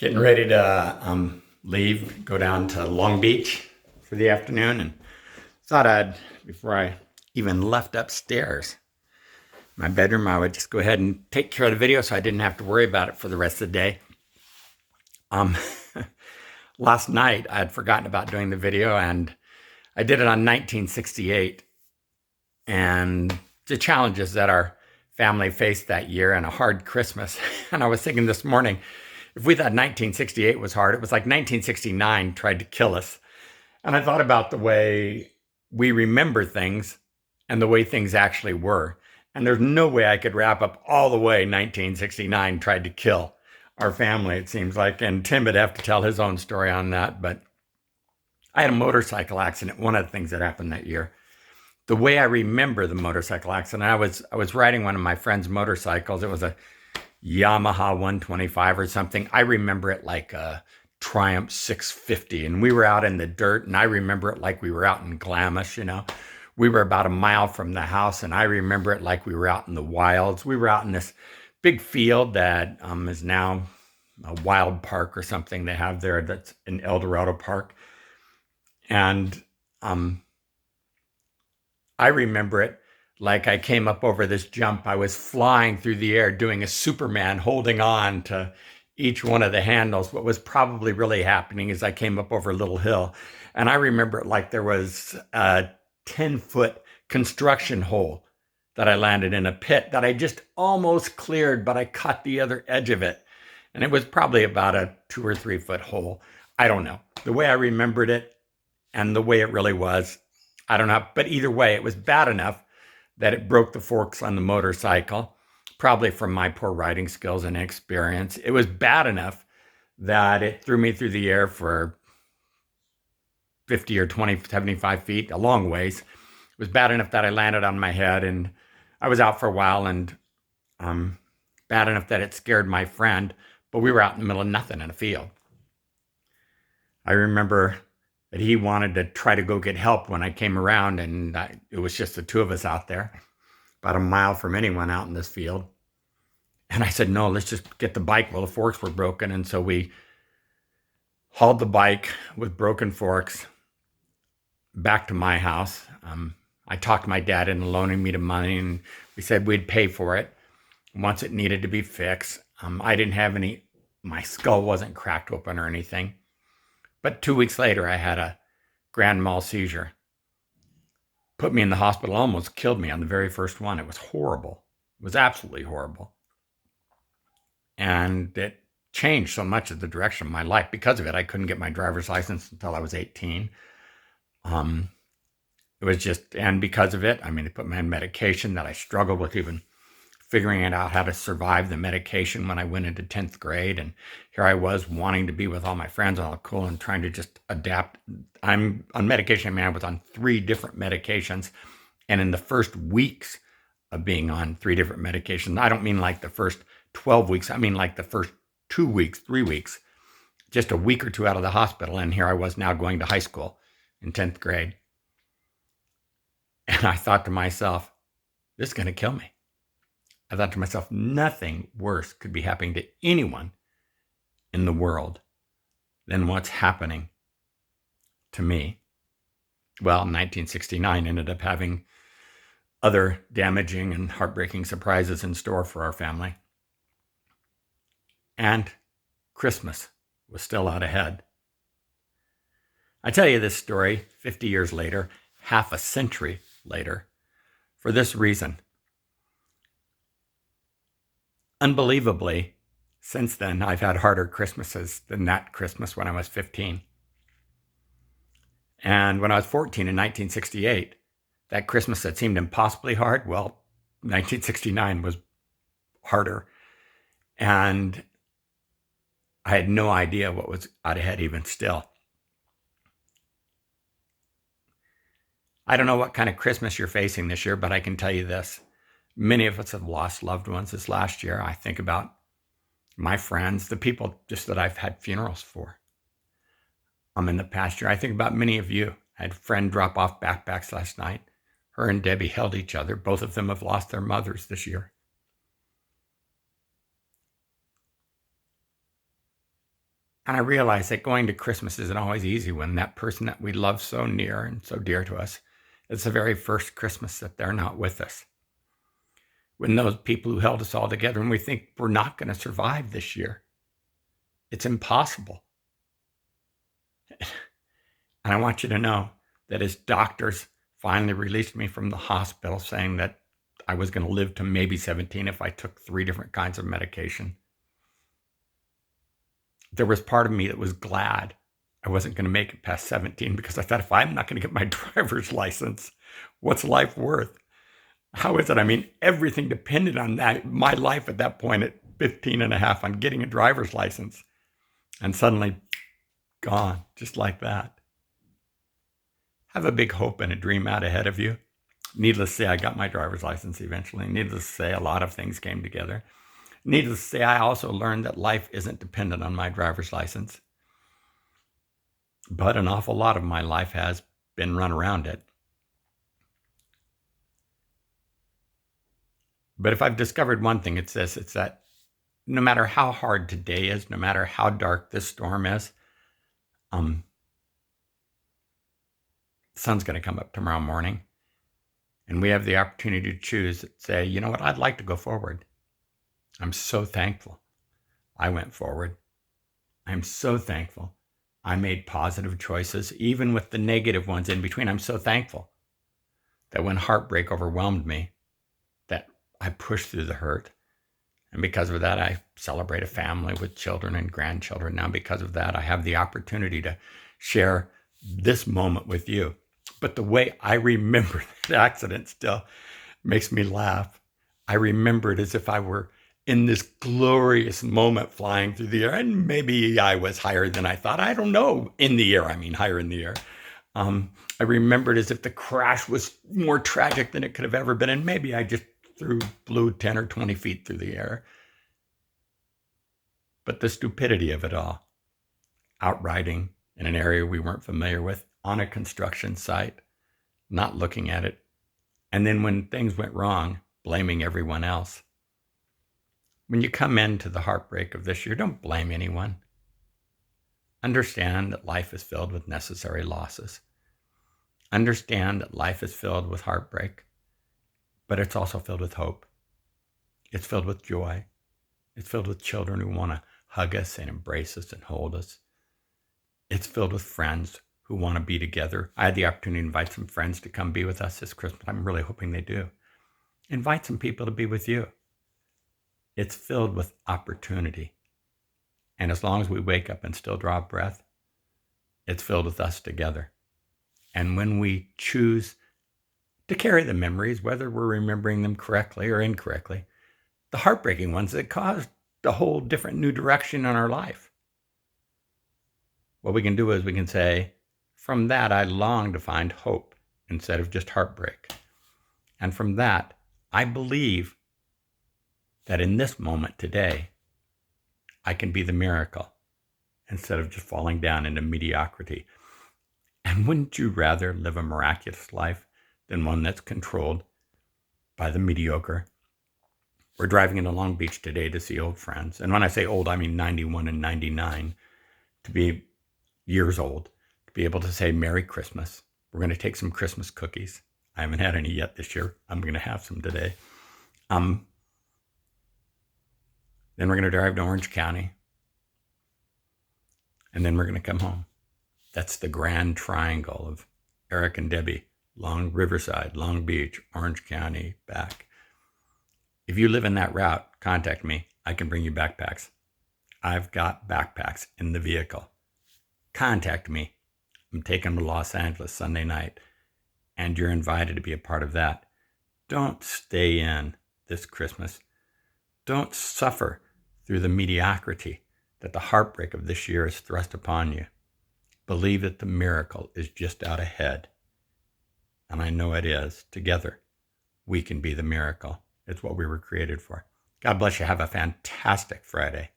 Getting ready to leave, go down to Long Beach for the afternoon, and thought before I even left upstairs, my bedroom, I would just go ahead and take care of the video so I didn't have to worry about it for the rest of the day. Um, Last night, I had forgotten about doing the video, and I did it on 1968, and the challenges that our family faced that year and a hard Christmas. And I was thinking this morning, if we thought 1968 was hard, it was like 1969 tried to kill us. And I thought about the way we remember things and the way things actually were. And there's no way I could wrap up all the way 1969 tried to kill our family, it seems like. And Tim would have to tell his own story on that. But I had a motorcycle accident, one of the things that happened that year. The way I remember the motorcycle accident, I was riding one of my friend's motorcycles. It was a Yamaha 125 or something. I remember it like a Triumph 650, and we were out in the dirt, and I remember it like we were out in Glamis, We were about a mile from the house, and I remember it like we were out in the wilds. We were out in this big field that is now a wild park or something they have there, that's in El Dorado Park. And I remember it like I came up over this jump. I was flying through the air doing a Superman, holding on to each one of the handles. What was probably really happening is I came up over a little hill, and I remember it like there was a 10-foot construction hole that I landed in, a pit that I just almost cleared, but I caught the other edge of it. And it was probably about a 2 or 3 foot hole. I don't know. The way I remembered it and the way it really was, I don't know. But either way, it was bad enough that it broke the forks on the motorcycle, probably from my poor riding skills and experience. It was bad enough that it threw me through the air for 50 or 20, 75 feet, a long ways. It was bad enough that I landed on my head, and I was out for a while, and bad enough that it scared my friend, but we were out in the middle of nothing in a field. I remember that he wanted to try to go get help when I came around, and it was just the two of us out there, about a mile from anyone out in this field. And I said, no, let's just get the bike. Well, the forks were broken, and so we hauled the bike with broken forks back to my house. I talked my dad into loaning me the money, and we said we'd pay for it once it needed to be fixed. I didn't have my skull wasn't cracked open or anything. But 2 weeks later, I had a grand mal seizure. Put me in the hospital, almost killed me on the very first one. It was horrible. It was absolutely horrible. And it changed so much of the direction of my life. Because of it, I couldn't get my driver's license until I was 18. It was just, and because of it, they put me on medication that I struggled with even figuring it out how to survive the medication when I went into 10th grade. And here I was wanting to be with all my friends, all cool, and trying to just adapt. I'm on medication. I was on 3 different medications. And in the first weeks of being on 3 different medications, I don't mean like the first 12 weeks. I mean like the first 2 weeks, 3 weeks, just a week or 2 out of the hospital. And here I was now going to high school in 10th grade. And I thought to myself, this is going to kill me. I thought to myself, nothing worse could be happening to anyone in the world than what's happening to me. Well, 1969 ended up having other damaging and heartbreaking surprises in store for our family. And Christmas was still out ahead. I tell you this story 50 years later, half a century later, for this reason. Unbelievably, since then, I've had harder Christmases than that Christmas when I was 15. And when I was 14 in 1968, that Christmas that seemed impossibly hard, well, 1969 was harder. And I had no idea what was out ahead even still. I don't know what kind of Christmas you're facing this year, but I can tell you this. Many of us have lost loved ones this last year. I think about my friends, the people just that I've had funerals for. In the past year, I think about many of you. I had a friend drop off backpacks last night. Her and Debbie held each other. Both of them have lost their mothers this year. And I realize that going to Christmas isn't always easy when that person that we love so near and so dear to us, it's the very first Christmas that they're not with us. When those people who held us all together and we think we're not going to survive this year, it's impossible. And I want you to know that as doctors finally released me from the hospital saying that I was going to live to maybe 17 if I took 3 different kinds of medication, there was part of me that was glad I wasn't going to make it past 17 because I thought, if I'm not going to get my driver's license, what's life worth? How is it? I mean, everything depended on that, my life at that point at 15 and a half on getting a driver's license. And suddenly gone, just like that. Have a big hope and a dream out ahead of you. Needless to say, I got my driver's license eventually. Needless to say, a lot of things came together. Needless to say, I also learned that life isn't dependent on my driver's license. But an awful lot of my life has been run around it. But if I've discovered one thing, it's this. It's that no matter how hard today is, no matter how dark this storm is, the sun's going to come up tomorrow morning. And we have the opportunity to choose, say, you know what, I'd like to go forward. I'm so thankful I went forward. I'm so thankful I made positive choices, even with the negative ones in between. I'm so thankful that when heartbreak overwhelmed me, that I pushed through the hurt. And because of that, I celebrate a family with children and grandchildren. Now, because of that, I have the opportunity to share this moment with you. But the way I remember that accident still makes me laugh. I remember it as if I were in this glorious moment flying through the air. And maybe I was higher than I thought. I don't know. In the air, I mean higher in the air. I remembered as if the crash was more tragic than it could have ever been. And maybe I just blew 10 or 20 feet through the air. But the stupidity of it all, outriding in an area we weren't familiar with, on a construction site, not looking at it, and then when things went wrong, blaming everyone else. When you come into the heartbreak of this year, don't blame anyone. Understand that life is filled with necessary losses. Understand that life is filled with heartbreak, but it's also filled with hope. It's filled with joy. It's filled with children who want to hug us and embrace us and hold us. It's filled with friends who want to be together. I had the opportunity to invite some friends to come be with us this Christmas. I'm really hoping they do. Invite some people to be with you. It's filled with opportunity. And as long as we wake up and still draw a breath, it's filled with us together. And when we choose to carry the memories, whether we're remembering them correctly or incorrectly, the heartbreaking ones that caused a whole different new direction in our life, what we can do is we can say, from that, I long to find hope instead of just heartbreak. And from that, I believe that in this moment today, I can be the miracle instead of just falling down into mediocrity. And wouldn't you rather live a miraculous life than one that's controlled by the mediocre? We're driving into Long Beach today to see old friends. And when I say old, I mean 91 and 99, to be years old, to be able to say Merry Christmas. We're going to take some Christmas cookies. I haven't had any yet this year. I'm going to have some today. Then we're going to drive to Orange County. And then we're going to come home. That's the grand triangle of Eric and Debbie. Riverside, Long Beach, Orange County, back. If you live in that route, contact me. I can bring you backpacks. I've got backpacks in the vehicle. Contact me. I'm taking them to Los Angeles Sunday night, and you're invited to be a part of that. Don't stay in this Christmas. Don't suffer through the mediocrity that the heartbreak of this year has thrust upon you. Believe that the miracle is just out ahead. And I know it is. Together, we can be the miracle. It's what we were created for. God bless you. Have a fantastic Friday.